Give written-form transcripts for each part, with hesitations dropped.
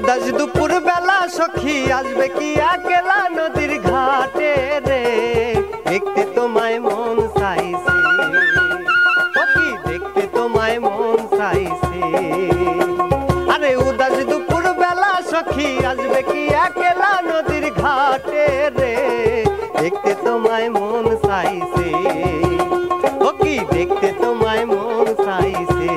উদাস দুপুর বেলা সখী আসবে কি একলা নদীর ঘাটে রে, দেখতে তোমায় মন চাইছে, সখী দেখতে তোমায় মন চাইছে। আরে উদাস দুপুর বেলা সখী আসবে কি একলা নদীর ঘাটে রে, দেখতে তোমায় মন চাইছে, সখী দেখতে তোমায় মন চাইছে।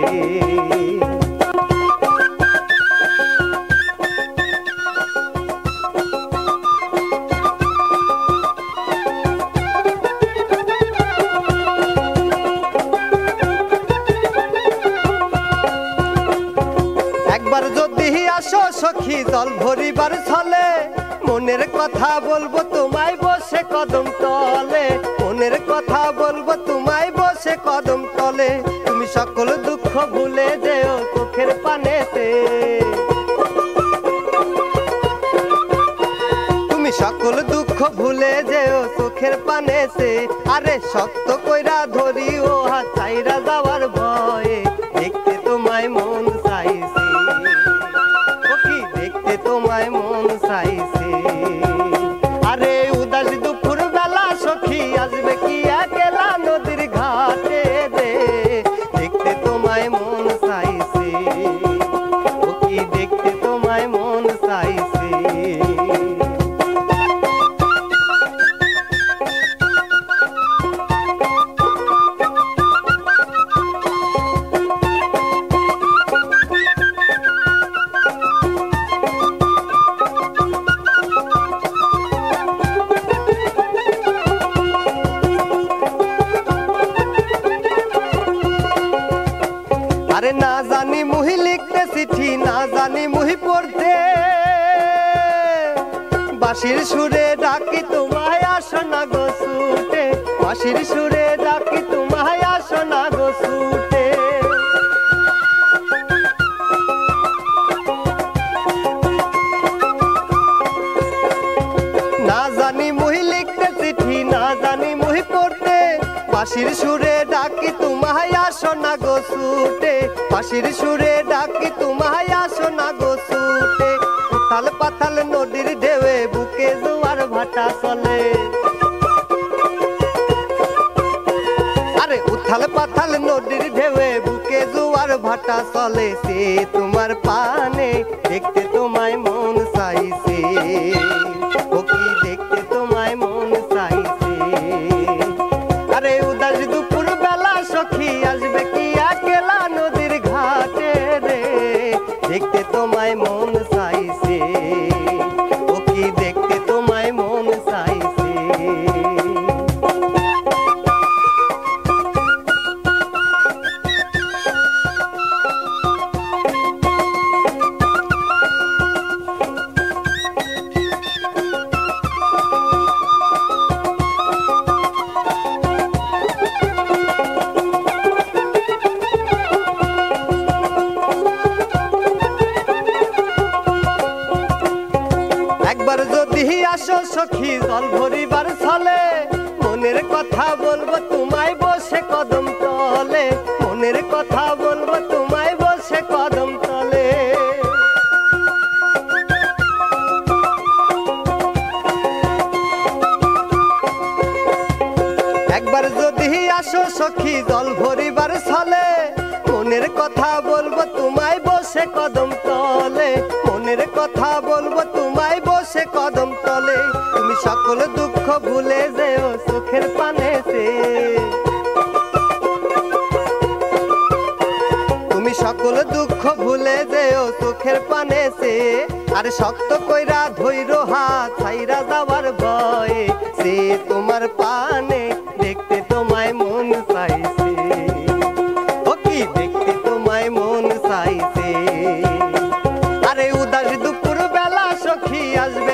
একবার যদি আসো সখী জল ভরিবার ছলে, মনের কথা বলবো তোমায় বসে কদম তলে, মনের কথা বলবো তোমায় বসে কদম তলে। তুমি সকল দুঃখ ভুলে যেও চোখের পানেতে, তুমি সকল দুঃখ ভুলে যেও চোখের পানেতে। আরে শক্ত কইরা ধরি ও হাত ছাইরা যাওয়ার ভয়ে, দেখতে তোমায় মন চাইছে, সখী দেখতে তোমায় মন চাইছে। আরে উদাস দুপুর বেলা সখী আসবে কি একলা নদীর ঘাটে রে, দেখতে তোমায় মন চাইছে, সখী দেখতে তোমায় মন চাইছে। আরে না জানি মুহি লিখতে চিঠি, না জানি মুহি পড়তে, বাঁশির সুরে ডাকি তোমায় আসো না গো ছুটে, বাঁশির সুরে ডাকি তোমায় আসো না গো ছুটে। না জানি মুহি লিখতে চিঠি, না জানি মুহি পড়তে, বাঁশির সুরে ডাকি তোমায় আসো না গো ছুটে, বাঁশির সুরে ডাকি তোমায় আসো না গো ছুটে। উথাল পাথাল নদীর ঢেউয়ে বুকে জোয়ার ভাটা চলে, আরে উথাল পাথাল নদীর ঢেউয়ে বুকে জোয়ার ভাটা চলে। সে তোমার পানে দেখতে তোমায় মন চাইছে, সখী দেখতে তোমায় মন চাইছে। আরে উদাস দুপুর বেলা সখী আসবে কি একলা নদীর ঘাটে রে, দেখতে তোমায় মন চাইছে, সখী দেখতে তোমায় মন চাইছে। একবার যদি আসো সখী জল ভরিবার ছলে, মনের কথা বলবো তোমায় বসে কদম তলে, মনের কথা বলবো তোমায় বসে কদম তলে। একবার যদি আসো সখী জল ভরিবার ছলে, মনের কথা বলবো তোমায় বসে কদম তলে, মনের কথা বলবো তোমায় বসে কদম তলে। তুমি সকল দুঃখ ভুলে যেও চোখের পানেতে, তুমি সকল দুঃখ ভুলে যেও চোখের পানেতে। আর শক্ত কইরা ধৈর্য হাত ছাইরা যাওয়ার ভয়ে, সে তোমার পানে দেখতে তোমায় মন চাইছে, সখী দেখতে তোমায় মন চাইছে। আরে উদাস দুপুর বেলা সখী আসবে